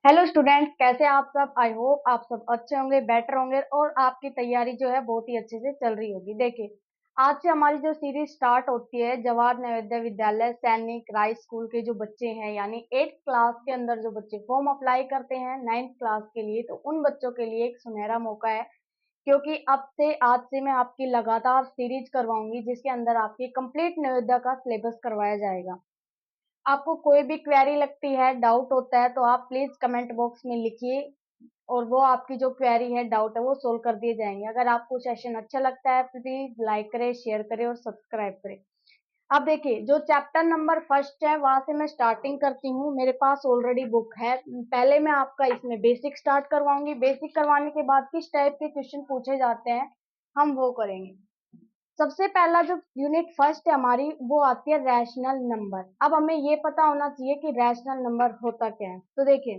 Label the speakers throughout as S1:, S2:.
S1: Hello students, कैसे हैं आप सब। आई होप आप सब अच्छे होंगे, बेटर होंगे और आपकी तैयारी जो है बहुत ही अच्छे से चल रही होगी। देखिए, आज से हमारी जो सीरीज स्टार्ट होती है जवाहर नवोदय विद्यालय सैनिक राय स्कूल के जो बच्चे हैं, यानी 8th क्लास के अंदर जो बच्चे फॉर्म अप्लाई करते हैं 9th क्लास के लिए, तो उन बच्चों के लिए एक सुनहरा मौका है। क्योंकि अब से आज से मैं आपकी लगातार सीरीज करवाऊंगी जिसके अंदर आपकी कंप्लीट नवोदय का सिलेबस करवाया जाएगा। आपको कोई भी क्वेरी लगती है, डाउट होता है, तो आप प्लीज कमेंट बॉक्स में लिखिए और वो आपकी जो क्वेरी है, डाउट है, वो सोल्व कर दिए जाएंगे। अगर आपको सेशन अच्छा लगता है प्लीज लाइक करें, शेयर करें और सब्सक्राइब करें। अब देखिए, जो चैप्टर नंबर फर्स्ट है वहां से मैं स्टार्टिंग करती हूँ। मेरे पास ऑलरेडी बुक है। पहले मैं आपका इसमें बेसिक स्टार्ट करवाऊंगी। बेसिक करवाने के बाद किस टाइप के क्वेश्चन पूछे जाते हैं हम वो करेंगे। सबसे पहला जो यूनिट फर्स्ट है हमारी, वो आती है रैशनल नंबर। अब हमें ये पता होना चाहिए कि रैशनल नंबर होता क्या है। तो देखिए,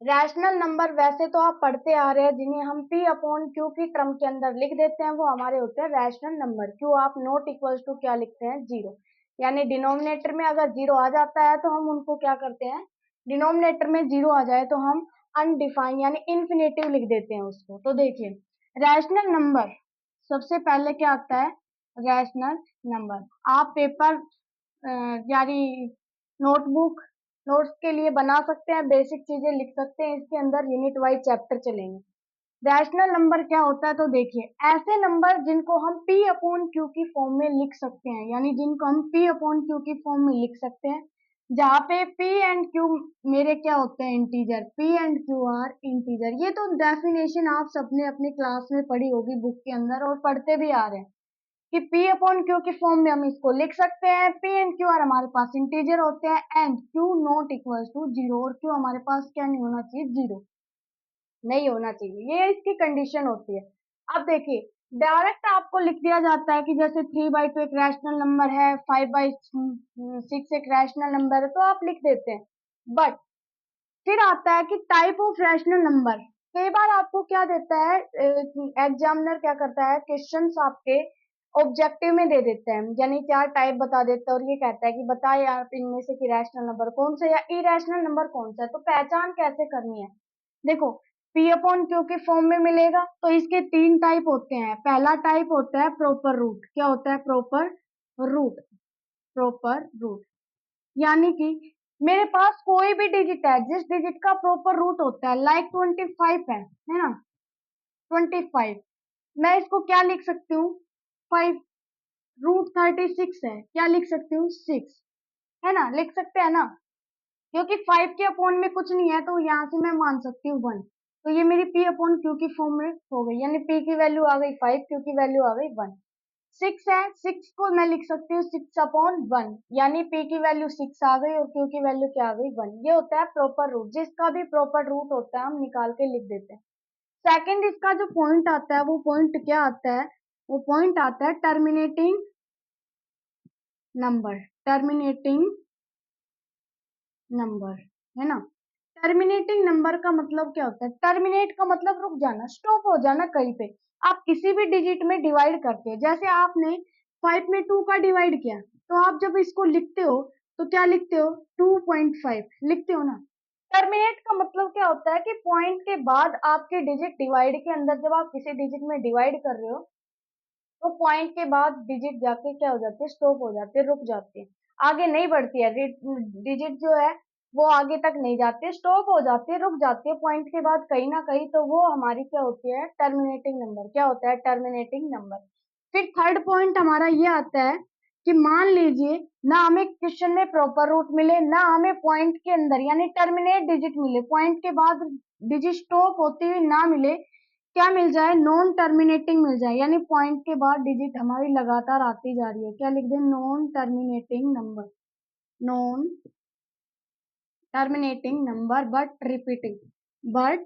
S1: रैशनल नंबर वैसे तो आप पढ़ते आ रहे हैं, जिन्हें हम पी अपॉन क्यू की टर्म के अंदर लिख देते हैं, वो हमारे होते हैं रैशनल नंबर। क्यू आप नॉट इक्वल्स टू क्या लिखते हैं, जीरो। यानी डिनोमिनेटर में अगर जीरो आ जाता है तो हम उनको क्या करते हैं, डिनोमिनेटर में जीरो आ जाए तो हम अनडिफाइन यानी इन्फिनेटिव लिख देते हैं उसको। तो देखिए, रैशनल नंबर सबसे पहले क्या आता है, रैशनल नंबर। आप पेपर यानी नोटबुक नोट्स के लिए बना सकते हैं, बेसिक चीजें लिख सकते हैं, इसके अंदर यूनिट वाइज चैप्टर चलेंगे। रैशनल नंबर क्या होता है, तो देखिए, ऐसे नंबर जिनको हम पी अपॉन क्यू की फॉर्म में लिख सकते हैं, यानी जिनको हम पी अपॉन क्यू की फॉर्म में लिख सकते हैं, जहाँ पे पी एंड क्यू मेरे क्या होते हैं, integer. P and Q R integer. ये तो डेफिनेशन आप सबने अपनी क्लास में पढ़ी होगी बुक के अंदर और पढ़ते भी आ रहे हैं कि P अपॉन क्यू की फॉर्म में हम इसको लिख सकते हैं। P एंड Q आर हमारे पास इंटीजर होते हैं and Q not equal to zero, और Q हमारे पास क्या नहीं होना चाहिए, जीरो नहीं होना चाहिए। ये इसकी कंडीशन होती है। अब देखिए, डायरेक्ट आपको लिख दिया जाता है कि जैसे 3/2 एक रैशनल नंबर है, 5/6 एक रैशनल नंबर है, तो आप लिख देते हैं। बट फिर आता है कि टाइप ऑफ रैशनल नंबर। कई बार आपको क्या देता है, एग्जामिनर क्या करता है, क्वेश्चंस आपके ऑब्जेक्टिव में दे देता है, यानी चार टाइप बता देता है और ये कहता है कि बताए आप इनमें से कि रैशनल नंबर कौन सा या इरेशनल नंबर कौन सा है। तो पहचान कैसे करनी है, देखो, पी अपॉन क्यू के फॉर्म में मिलेगा तो इसके तीन टाइप होते हैं। पहला टाइप होता है प्रॉपर रूट। क्या होता है, प्रॉपर रूट। प्रॉपर रूट यानी कि मेरे पास कोई भी डिजिट है जिस डिजिट का प्रॉपर रूट होता है, लाइक 25 है ना, 25, मैं इसको क्या लिख सकती हूँ, 5। रूट 36 है, क्या लिख सकती हूँ, 6। है ना, लिख सकते हैं ना, क्योंकि 5 के अपॉन में कुछ नहीं है तो यहाँ से मैं मान सकती हूँ 1। तो ये मेरी p अपॉन क्यू की फॉर्म में हो गई, यानी p की वैल्यू आ गई 5, q की वैल्यू आ गई 1। 6 है, 6 को मैं लिख सकती हूँ 6/1, यानी p की वैल्यू 6 आ गई और q की वैल्यू क्या आ गई, 1। ये होता है प्रॉपर रूट। जिसका भी प्रॉपर रूट होता है हम निकाल के लिख देते हैं। सेकंड, इसका जो पॉइंट आता है वो पॉइंट क्या आता है, वो पॉइंट आता है टर्मिनेटिंग नंबर। टर्मिनेटिंग नंबर, है ना। टर्मिनेटिंग नंबर का मतलब क्या होता है, टर्मिनेट का मतलब रुक जाना, स्टॉप हो जाना कहीं पे। आप किसी भी डिजिट में डिवाइड करते हो, जैसे आपने 5 में 2 का डिवाइड किया, तो आप जब इसको लिखते हो तो क्या लिखते हो, 2.5 लिखते हो ना। टर्मिनेट का मतलब क्या होता है कि पॉइंट के बाद आपके डिजिट डिवाइड के अंदर, जब आप किसी डिजिट में डिवाइड कर रहे हो तो पॉइंट के बाद डिजिट जाके क्या हो जाती है, स्टॉप हो जाती है, रुक जाती है, आगे नहीं बढ़ती है। डिजिट जो है वो आगे तक नहीं जाती है, स्टॉप हो जाती है, रुक जाती है पॉइंट के बाद कहीं ना कहीं, तो वो हमारी क्या होती है, टर्मिनेटिंग नंबर। क्या होता है, टर्मिनेटिंग नंबर। फिर थर्ड पॉइंट हमारा ये आता है कि मान लीजिए ना हमें क्वेश्चन में प्रॉपर रूट मिले, ना हमें पॉइंट के अंदर यानी टर्मिनेट डिजिट मिले, पॉइंट के बाद डिजिट स्टॉप होती हुई ना मिले, क्या मिल जाए, नॉन टर्मिनेटिंग मिल जाए, यानी पॉइंट के बाद डिजिट हमारी लगातार आती जा रही है, क्या लिख दें, non terminating number. Non terminating number but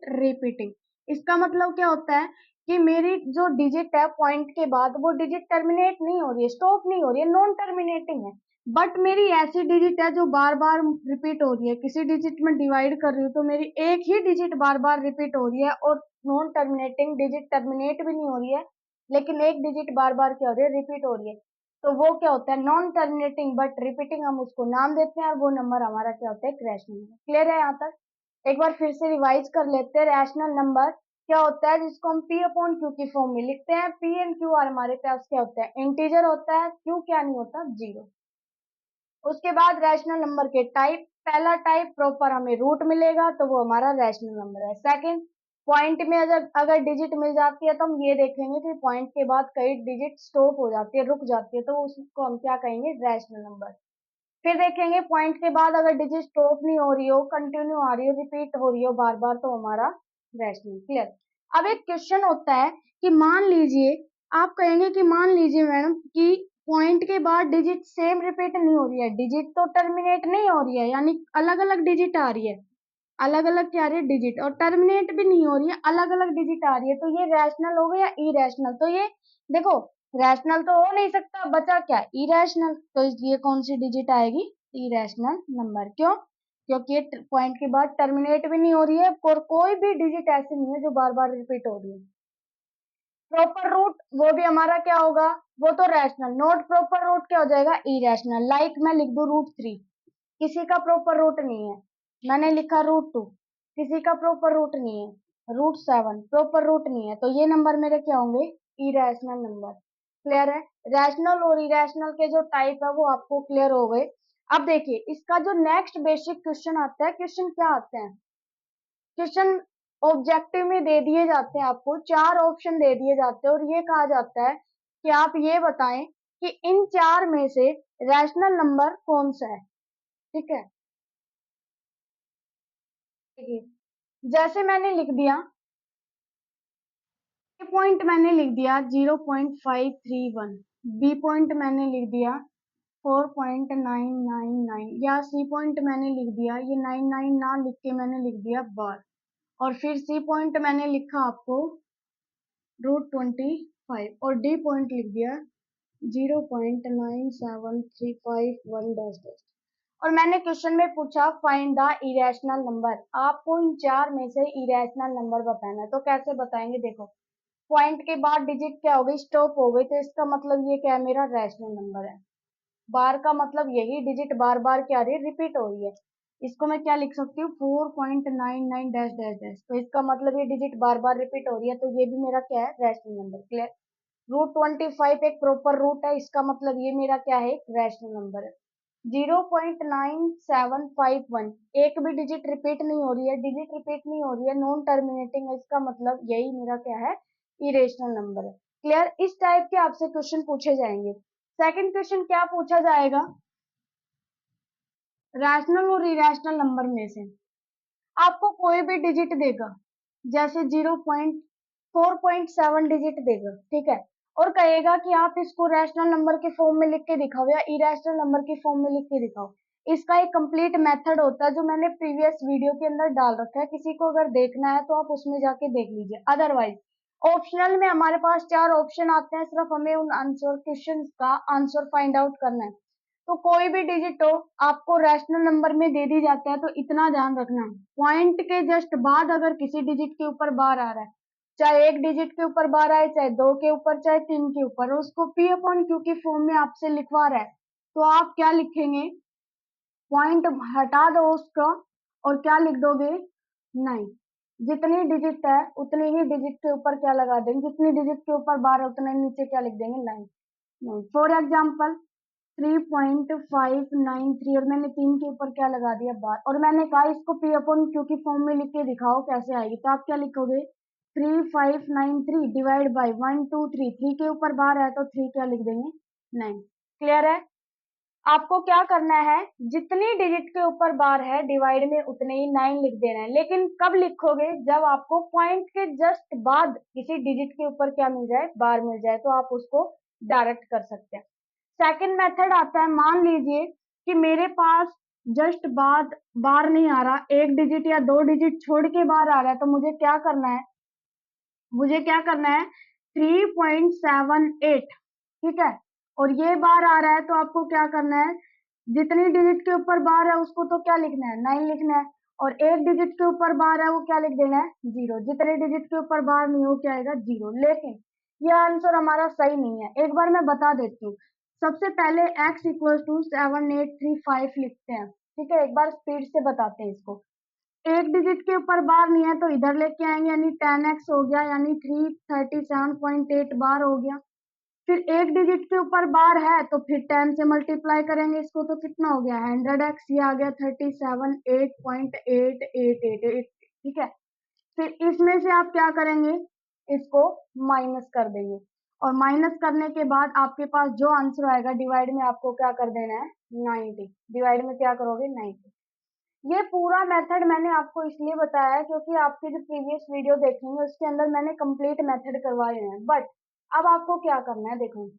S1: repeating. इसका मतलब क्या होता है कि मेरी जो डिजिट है पॉइंट के बाद, वो डिजिट टर्मिनेट नहीं हो रही है, स्टॉप नहीं हो रही है, नॉन टर्मिनेटिंग है। बट मेरी ऐसी डिजिट है जो बार बार रिपीट हो रही है, किसी डिजिट में डिवाइड कर रही हूँ तो मेरी एक ही डिजिट बार बार रिपीट हो रही है, और नॉन टर्मिनेटिंग डिजिट टर्मिनेट भी नहीं हो रही है, लेकिन एक डिजिट बार बार क्या हो रही है, रिपीट हो रही है। तो वो क्या होता है, नॉन टर्मिनेटिंग बट रिपीटिंग, हम उसको नाम देते हैं और वो नंबर हमारा क्या होता है, क्रैश नंबर। क्लियर है यहाँ तक। एक बार फिर से रिवाइज कर लेते हैं। रैशनल नंबर क्या होता है, जिसको हम पी अपॉन क्यू की फॉर्म में लिखते हैं। पी एंड क्यू आर हमारे पास क्या होता है, इंटीजर होता है। क्यू क्या नहीं होता, जीरो। उसके बाद रैशनल नंबर के टाइप, पहला टाइप प्रॉपर हमें रूट मिलेगा तो वो हमारा रैशनल नंबर है। सेकंड, पॉइंट में अगर अगर डिजिट मिल जाती है तो हम ये देखेंगे कि पॉइंट के बाद कई डिजिट स्टॉप हो जाती है, रुक जाती है, तो उसको हम क्या कहेंगे, रैशनल नंबर। फिर देखेंगे पॉइंट के बाद अगर डिजिट स्टॉप नहीं हो रही हो, कंटिन्यू आ रही हो, रिपीट हो रही हो बार बार, तो हमारा रैशनल। क्लियर। अब एक क्वेश्चन होता है कि मान लीजिए, आप कहेंगे कि मान लीजिए मैडम कि पॉइंट के बाद डिजिट सेम रिपीट नहीं हो रही है, डिजिट तो टर्मिनेट नहीं हो रही है, यानी अलग अलग डिजिट आ रही है, अलग अलग क्या आ रही है डिजिट, और टर्मिनेट भी नहीं हो रही है, अलग अलग डिजिट आ रही है, तो ये रैशनल हो गया या इरेशनल। तो ये देखो, रैशनल तो हो नहीं सकता, बचा क्या, इरेशनल। तो ये कौन सी डिजिट आएगी, इरेशनल नंबर। क्यों, क्योंकि ये पॉइंट के बाद टर्मिनेट भी नहीं हो रही है और कोई भी डिजिट ऐसी नहीं है जो बार बार रिपीट हो रही है। प्रॉपर रूट वो भी हमारा क्या होगा, वो तो रैशनल। नॉट प्रॉपर रूट क्या हो जाएगा, इरेशनल। लाइक मैं लिख दूं रूट 3, किसी का प्रॉपर रूट नहीं है। मैंने लिखा रूट 2, किसी का प्रॉपर रूट नहीं है। रूट 7 प्रॉपर रूट नहीं है, तो ये नंबर मेरे क्या होंगे, इरेशनल नंबर। क्लियर है। रैशनल और इरेशनल के जो टाइप है वो आपको क्लियर हो गए। अब देखिए इसका जो नेक्स्ट बेसिक क्वेश्चन आता है, क्वेश्चन क्या आते हैं, क्वेश्चन ऑब्जेक्टिव में दे दिए जाते हैं, आपको 4 ऑप्शन दे दिए जाते हैं और ये कहा जाता है कि आप ये बताएं कि इन 4 में से रैशनल नंबर कौन सा है। ठीक है, देखिए जैसे मैंने लिख दिया, ए पॉइंट मैंने लिख दिया 0.531, बी पॉइंट मैंने लिख दिया 4.999, या सी पॉइंट मैंने लिख दिया, ये 99 ना लिख के मैंने लिख दिया बार, और फिर सी पॉइंट मैंने लिखा आपको √25, और डी पॉइंट लिख दिया 0.97351 डैश डैश। और मैंने क्वेश्चन में पूछा फाइंड द इरेशनल नंबर, आपको इन 4 में से इरेशनल नंबर बताना है। तो कैसे बताएंगे, देखो पॉइंट के बाद डिजिट क्या हो गई, स्टॉप हो गई, तो इसका मतलब ये क्या है, मेरा रैशनल नंबर है। बार का मतलब यही डिजिट बार बार क्या रही है, रिपीट हो रही है। इसको मैं क्या लिख सकती हूँ, 4.99 डैश डैश डैश, तो इसका मतलब ये डिजिट बार बार रिपीट हो रही है, तो ये भी मेरा क्या है, रैशनल नंबर। क्लियर। √25 एक प्रॉपर रूट है, इसका मतलब ये मेरा क्या है, रैशनल नंबर है। 0.9751 एक भी डिजिट रिपीट नहीं हो रही है, डिजिट रिपीट नहीं हो रही है, नॉन टर्मिनेटिंग है, इसका मतलब यही मेरा क्या है, इरेशनल नंबर है। क्लियर। इस टाइप के आपसे क्वेश्चन पूछे जाएंगे। सेकंड क्वेश्चन क्या पूछा जाएगा, रैशनल और इरेशनल नंबर में से आपको कोई भी डिजिट देगा, जैसे 4.7 डिजिट देगा, ठीक है, और कहेगा कि आप इसको रैशनल नंबर के फॉर्म में लिख के दिखाओ या इरेशनल नंबर की फॉर्म में लिख के दिखाओ। इसका एक कंप्लीट मेथड होता है जो मैंने प्रीवियस वीडियो के अंदर डाल रखा है, किसी को अगर देखना है तो आप उसमें जाके देख लीजिए। अदरवाइज ऑप्शनल में हमारे पास 4 ऑप्शन आते हैं, सिर्फ हमें उन आंसर क्वेश्चन का आंसर फाइंड आउट करना है। तो कोई भी डिजिट हो आपको रैशनल नंबर में दे दी जाता है, तो इतना ध्यान रखना, पॉइंट के जस्ट बाद अगर किसी डिजिट के ऊपर बार आ रहा है, चाहे एक डिजिट के ऊपर बार आए, चाहे 2 के ऊपर, चाहे 3 के ऊपर, उसको पी अपॉन क्यू की फॉर्म में आपसे लिखवा रहा है, तो आप क्या लिखेंगे, पॉइंट हटा दो उसका और क्या लिख दोगे, नहीं, जितनी डिजिट है उतनी ही डिजिट के ऊपर क्या लगा देंगे, जितनी डिजिट के ऊपर बार है उतने नीचे क्या लिख देंगे, लाइन। नहीं, फॉर एग्जाम्पल 3.593, और मैंने 3 के ऊपर क्या लगा दिया, बार, और मैंने कहा इसको पी अपॉन क्यू की फॉर्म में लिख के दिखाओ कैसे आएगी, तो आप क्या लिखोगे, 3593 डिवाइड बाई 123, 3 के ऊपर बार है तो 3 क्या लिख देंगे, 9। क्लियर है। आपको क्या करना है, जितनी डिजिट के ऊपर बार है डिवाइड में उतने ही 9 लिख देना है, लेकिन कब लिखोगे, जब आपको पॉइंट के जस्ट बाद किसी डिजिट के ऊपर क्या मिल जाए, बार मिल जाए, तो आप उसको डायरेक्ट कर सकते हैं। सेकंड मेथड आता है, मान लीजिए कि मेरे पास जस्ट बाद बार नहीं आ रहा, एक डिजिट या 2 डिजिट छोड़ के बार आ रहा है, तो मुझे क्या करना है, मुझे क्या करना है, 3.78, ठीक है, और ये बार आ रहा है, तो आपको क्या करना है, जितनी डिजिट के ऊपर बार है उसको तो क्या लिखना है, 9 लिखना है, और एक डिजिट के ऊपर बार है वो क्या लिख देना है, 0। जितने डिजिट के ऊपर बार नहीं हो क्या आएगा, 0। लेकिन ये आंसर हमारा सही नहीं है, एक बार मैं बता देती हूँ। सबसे पहले x = 7835 लिखते हैं, ठीक है, एक बार स्पीड से बताते हैं इसको। एक डिजिट के ऊपर बार नहीं है तो इधर लेके आएंगे, यानी 10x हो गया, यानी 337.8 बार हो गया। फिर एक डिजिट के ऊपर बार है तो फिर 10 से मल्टीप्लाई करेंगे इसको, तो कितना हो गया 100x, ये आ गया 37.88888, ठीक है। फिर इसमें से आप क्या करेंगे, इसको माइनस कर देंगे, और माइनस करने के बाद आपके पास जो आंसर आएगा डिवाइड में आपको क्या कर देना है 90, डिवाइड में क्या करोगे 90। ये पूरा मेथड मैंने आपको इसलिए बताया है क्योंकि आपकी जो प्रीवियस वीडियो देखेंगे उसके अंदर मैंने कंप्लीट मेथड करवाए हैं। बट अब आपको क्या करना है, देखो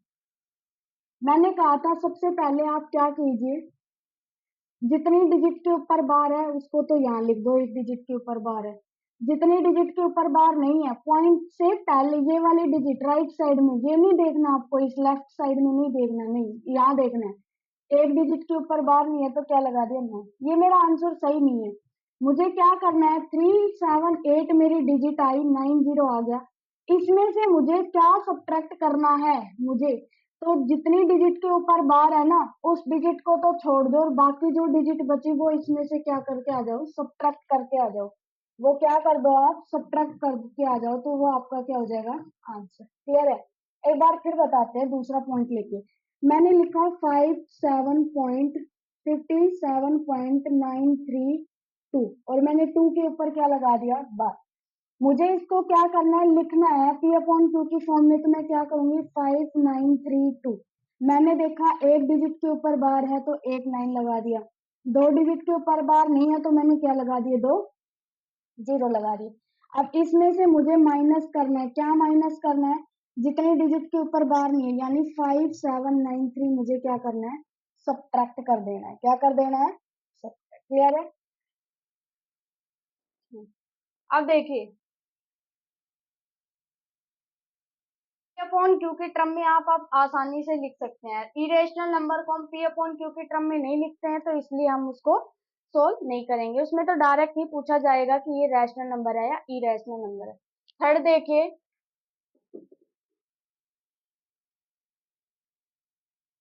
S1: मैंने कहा था सबसे पहले आप क्या कीजिए, जितनी डिजिट के ऊपर बार है उसको तो यहाँ लिख दो, एक डिजिट के ऊपर बार है। जितनी डिजिट के ऊपर बार नहीं है, पॉइंट से पहले ये वाली डिजिट राइट साइड में, ये नहीं देखना आपको, इस लेफ्ट साइड में नहीं देखना, नहीं यहाँ देखना है। एक डिजिट के ऊपर बार नहीं है तो क्या लगा दिया 9, ये मेरा आंसर सही नहीं है। मुझे क्या करना है, 378 मेरी डिजिट आई, 90 आ गया, इसमें से मुझे क्या सब्ट्रैक्ट करना है मुझे, तो जितनी डिजिट के ऊपर बार है ना उस डिजिट को तो छोड़ दो, और बाकी जो डिजिट बची वो इसमें से क्या करके आ जाओ, सब्ट्रैक्ट करके आ जाओ। वो क्या कर दो आप, सब्ट्रैक्ट करके आ जाओ, तो वो आपका क्या हो जाएगा आंसर। क्लियर है? एक बार फिर बताते हैं दूसरा पॉइंट लेके। मैंने लिखा 57.932 और मैंने 2 के ऊपर क्या लगा दिया बार। मुझे इसको क्या करना है, लिखना है पी अपॉन क्यू की फॉर्म में, तो मैं क्या करूंगी 5932। मैंने देखा एक डिजिट के ऊपर बार है तो एक 9 लगा दिया, दो डिजिट के ऊपर बार नहीं है तो मैंने क्या लगा दिए, 2 0 लगा दिए। अब इसमें से मुझे माइनस करना है, क्या माइनस करना है, जितने डिजिट के ऊपर बार नहीं है, यानी 5793 मुझे क्या करना है, सब्ट्रैक्ट कर देना है। क्या कर देना है, सब्ट्रैक्ट। क्लियर है? अब देखिए पी अपॉन क्यू के टर्म में आप आसानी से लिख सकते हैं। इरेशनल नंबर को हम पी अपॉन क्यू के टर्म में नहीं लिखते हैं तो इसलिए हम उसको सोल्व नहीं करेंगे। उसमें तो डायरेक्ट ही पूछा जाएगा कि ये रैशनल नंबर है या इरेशनल नंबर है। थर्ड देखिए,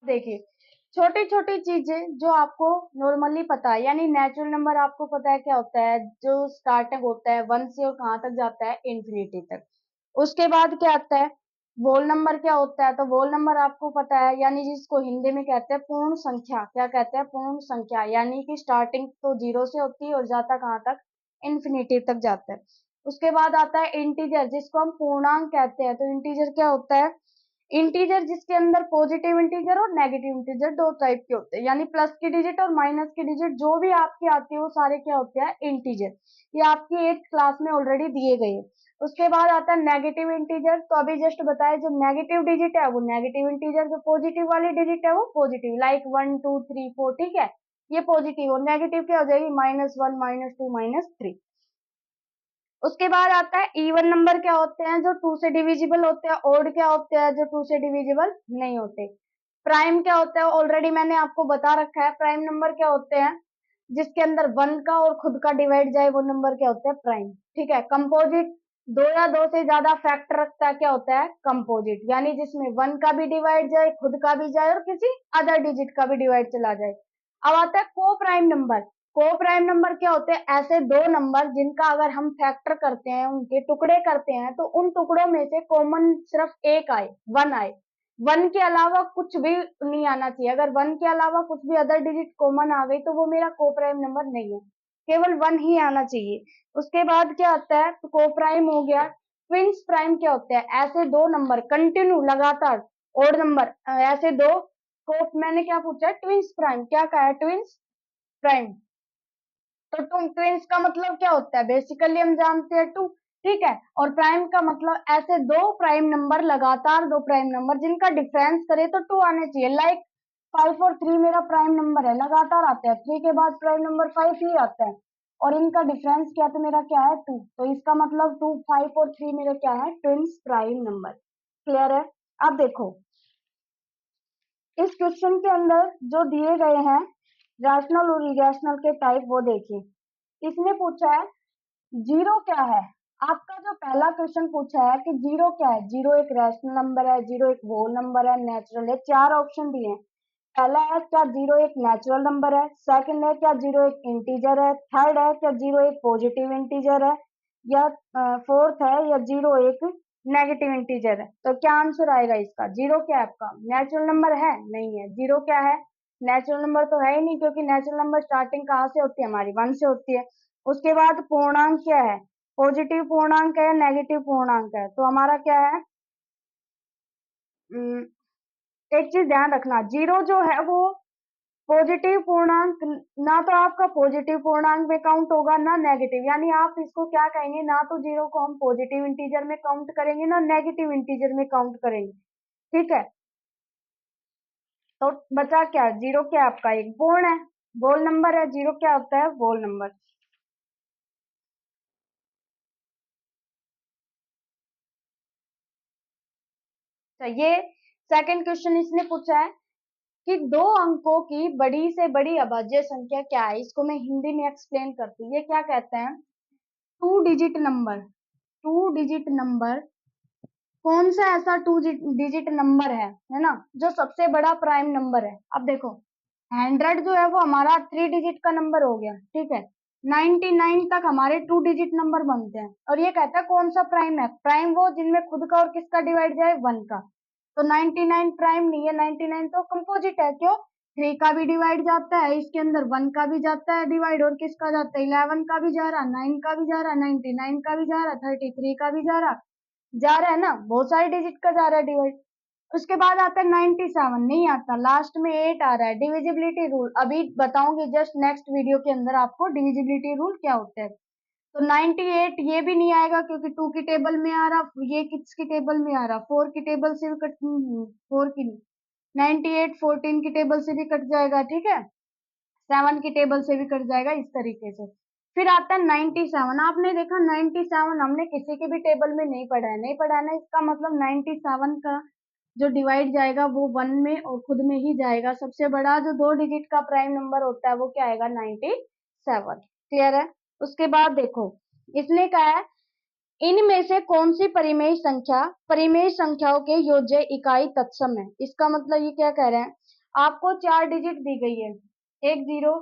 S1: देखिए छोटी छोटी चीजें जो आपको नॉर्मली पता है, यानी नेचुरल नंबर आपको पता है क्या होता है, जो स्टार्ट होता है 1 से और कहाँ तक जाता है इंफिनिटी तक। उसके बाद क्या आता है, वोल नंबर क्या होता है, तो वोल नंबर आपको पता है, यानी जिसको हिंदी में कहते हैं पूर्ण संख्या। क्या कहते हैं, पूर्ण संख्या, यानी कि स्टार्टिंग तो 0 से होती है और जाता कहाँ तक, इंफिनिटी तक जाता है। उसके बाद आता है इंटीजर, जिसको हम पूर्णांक कहते हैं। तो इंटीजर क्या होता है, इंटीजर जिसके अंदर पॉजिटिव इंटीजर और नेगेटिव इंटीजर दो टाइप के होते हैं, यानी प्लस की डिजिट और माइनस की डिजिट जो भी आपकी आती है वो सारे क्या होते हैं, इंटीजर। ये आपकी 8th क्लास में ऑलरेडी दिए गए हैं। उसके बाद आता है नेगेटिव इंटीजर, तो अभी जस्ट बताया जो नेगेटिव डिजिट है वो नेगेटिव इंटीजर, जो पॉजिटिव वाली डिजिट है वो पॉजिटिव, लाइक 1 2 3 4, ठीक है, ये पॉजिटिव, और नेगेटिव क्या हो जाएगी -1 -2 -3। उसके बाद आता है इवन नंबर, क्या होते हैं जो 2 से डिविजिबल होते हैं। ऑड क्या होते हैं, जो 2 से डिविजिबल नहीं होते। प्राइम क्या होता है, ऑलरेडी मैंने आपको बता रखा है। प्राइम नंबर क्या होते हैं, जिसके अंदर 1 का और खुद का डिवाइड जाए वो नंबर क्या होता है, प्राइम, ठीक है। कंपोजिट, दो या दो से ज्यादा फैक्टर रखता है, क्या होता है, कंपोजिट, यानी जिसमें 1 का भी डिवाइड जाए, खुद का भी जाए और किसी अदर डिजिट का भी डिवाइड चला जाए। अब आता है को प्राइम नंबर। को प्राइम नंबर क्या होते हैं, ऐसे दो नंबर जिनका अगर हम फैक्टर करते हैं, उनके टुकड़े करते हैं, तो उन टुकड़ों में से कॉमन सिर्फ एक आए, 1 आए। 1 के अलावा कुछ भी नहीं आना चाहिए। अगर 1 के अलावा कुछ भी अदर डिजिट कॉमन आ गई तो वो मेरा को प्राइम नंबर नहीं है, केवल 1 ही आना चाहिए। उसके बाद क्या आता है, तो को प्राइम हो गया। ट्विंस प्राइम क्या होते हैं, ऐसे दो नंबर कंटिन्यू लगातार, ओड नंबर, ऐसे दो को, मैंने क्या पूछा, ट्विंस प्राइम, क्या कहा है, ट्विंस प्राइम। तो टू ट्विंस का मतलब क्या होता है, बेसिकली हम जानते हैं टू, ठीक है। और प्राइम का मतलब ऐसे दो प्राइम नंबर, लगातार दो प्राइम नंबर जिनका डिफरेंस करे तो 2 आने चाहिए, लाइक 5 और 3 मेरा प्राइम नंबर है, लगातार आते हैं, 3 के बाद प्राइम नंबर 5 ही आता है, और इनका डिफरेंस क्या, तो मेरा क्या है 2, तो इसका मतलब 2 5 और 3 मेरा क्या है, ट्विंस प्राइम नंबर। क्लियर है? अब देखो इस क्वेश्चन के अंदर जो दिए गए हैं रैशनल और इरेशनल के टाइप, वो देखिए। इसने पूछा है जीरो क्या है। आपका जो पहला क्वेश्चन पूछा है कि जीरो क्या है, जीरो एक रैशनल नंबर है, जीरो एक होल नंबर है, नेचुरल है, चार ऑप्शन दिए हैं। पहला है क्या जीरो एक नेचुरल नंबर है, सेकंड है क्या जीरो एक इंटीजर है, थर्ड है क्या जीरो एक पॉजिटिव इंटीजर है, या फोर्थ है या जीरो एक नेगेटिव इंटीजर है। तो क्या आंसर आएगा इसका? जीरो क्या है आपका? नेचुरल नंबर है? नहीं है। जीरो क्या है? नेचुरल नंबर तो है ही नहीं, क्योंकि नेचुरल नंबर स्टार्टिंग कहाँ से होती है हमारी? वन से होती है। उसके बाद पूर्णांक क्या है? पॉजिटिव पूर्णांक है, नेगेटिव पूर्णांक है। तो हमारा क्या है? एक चीज ध्यान रखना, जीरो जो है वो पॉजिटिव पूर्णांक, ना तो आपका पॉजिटिव पूर्णांक में काउंट होगा ना नेगेटिव, यानी आप इसको क्या कहेंगे, ना तो जीरो को हम पॉजिटिव इंटीजर में काउंट करेंगे ना नेगेटिव इंटीजर में काउंट करेंगे। ठीक है, तो बचा क्या? जीरो क्या है आपका? एक पूर्ण है, होल नंबर है। जीरो क्या होता है? Whole number. तो ये सेकंड क्वेश्चन इसने पूछा है कि दो अंकों की बड़ी से बड़ी अभाज्य संख्या क्या है। इसको मैं हिंदी में एक्सप्लेन करती हूँ। ये क्या कहते हैं? Two digit number. Two digit number कौन सा ऐसा टू डिजिट नंबर है ना, जो सबसे बड़ा प्राइम नंबर है। अब देखो, 100 जो है वो हमारा थ्री डिजिट का नंबर हो गया, ठीक है। 99 तक हमारे टू डिजिट नंबर बनते हैं, और ये कहता है कौन सा प्राइम है। प्राइम वो जिनमें खुद का और किसका डिवाइड जाए, वन का। तो 99 प्राइम नहीं है, 99 तो कंपोजिट है। क्यों? थ्री का भी डिवाइड जाता है इसके अंदर, वन का भी जाता है डिवाइड, और किसका जाता है? 11 का भी जा रहा, 9 का भी जा रहा, 99 का भी जा रहा, 33 का भी जा रहा है ना, बहुत सारे डिजिट का जा रहा है डिवाइड। उसके बाद आता है 97, नहीं आता, लास्ट में 8 आ रहा है। डिविजिबिलिटी रूल अभी बताऊंगी जस्ट नेक्स्ट वीडियो के अंदर आपको, डिविजिबिलिटी रूल क्या होता है। तो 98 ये भी नहीं आएगा, क्योंकि टू की टेबल में आ रहा, ये किसकी टेबल में आ रहा, फोर की टेबल से भी कट, फोर की नहीं, 98 14 की टेबल से भी कट जाएगा, ठीक है। सेवन की टेबल से भी कट जाएगा, इस तरीके से। फिर आता है 97। आपने देखा 97 हमने किसी के भी टेबल में नहीं पढ़ा है, नहीं पढ़ा है ना, इसका मतलब 97 का जो डिवाइड जाएगा वो वन में और खुद में ही जाएगा। सबसे बड़ा जो दो डिजिट का प्राइम नंबर होता है वो क्या आएगा? 97। क्लियर है? उसके बाद देखो, इसने कहा है इनमें से कौन सी परिमेय संख्या परिमेय संख्याओं के योज्य इकाई तत्सम है। इसका मतलब ये क्या कह रहे हैं, आपको चार डिजिट दी गई है, एक जीरो,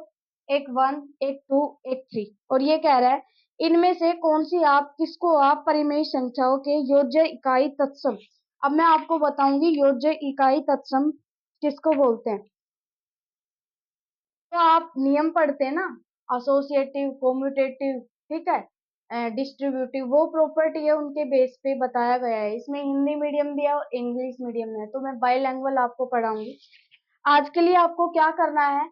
S1: एक वन, एक टू, एक थ्री, और ये कह रहा है इनमें से कौन सी आप किसको आप परिमेय संख्याओं के योज्य इकाई तत्सम। अब मैं आपको बताऊंगी योज्य इकाई तत्सम किसको बोलते हैं। तो आप नियम पढ़ते हैं ना, एसोसिएटिव, कोम्यूटेटिव, ठीक है, डिस्ट्रीब्यूटिव, वो प्रॉपर्टी है उनके बेस पे बताया गया है। इसमें हिंदी मीडियम भी है और इंग्लिश मीडियम में है, तो मैं बाइलैंग्वेज आपको पढ़ाऊंगी। आज के लिए आपको क्या करना है,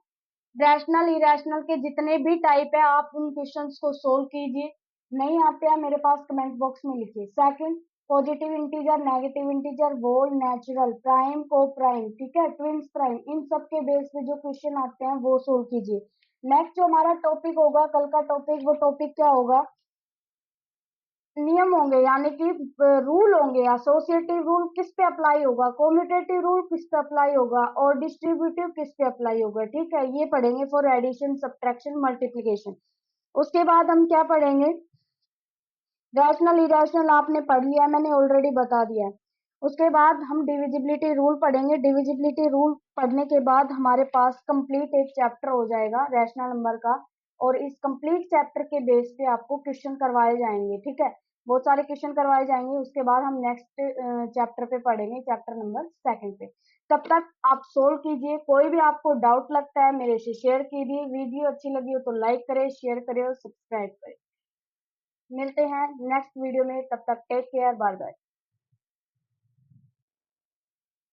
S1: रैशनल इरेशनल के जितने भी टाइप है आप उन क्वेश्चंस को सोल्व कीजिए। नहीं आते हैं मेरे पास कमेंट बॉक्स में लिखिए। Second, positive integer, negative integer, whole, natural, prime, coprime, ठीक है, ट्विंस प्राइम, इन सब के बेस पे जो क्वेश्चन आते हैं वो सोल्व कीजिए। नेक्स्ट जो हमारा टॉपिक होगा कल का टॉपिक, वो टॉपिक क्या होगा? नियम होंगे, यानी कि रूल होंगे। एसोसिएटिव रूल किस पे अप्लाई होगा, कोम्यूटेटिव रूल किस पे अप्लाई होगा, और डिस्ट्रीब्यूटिव किस पे अप्लाई होगा, ठीक है। ये पढ़ेंगे फॉर एडिशन, सब्ट्रैक्शन, मल्टीप्लीकेशन। उसके बाद हम क्या पढ़ेंगे? रैशनल इरेशनल आपने पढ़ लिया है, मैंने ऑलरेडी बता दिया है। उसके बाद हम डिविजिबिलिटी रूल पढ़ेंगे। डिविजिबिलिटी रूल पढ़ने के बाद हमारे पास कंप्लीट एक चैप्टर हो जाएगा रैशनल नंबर का, और इस कंप्लीट चैप्टर के बेस पे आपको क्वेश्चन करवाए जाएंगे, ठीक है। बहुत सारे क्वेश्चन करवाए जाएंगे। उसके बाद हम नेक्स्ट चैप्टर पे पढ़ेंगे, चैप्टर नंबर सेकंड पे। तब तक आप सोल्व कीजिए। कोई भी आपको डाउट लगता है मेरे से शेयर कीजिए। वीडियो अच्छी लगी हो तो लाइक करें, शेयर करें और सब्सक्राइब करें। मिलते हैं नेक्स्ट वीडियो में, तब तक टेक केयर, बाय बाय।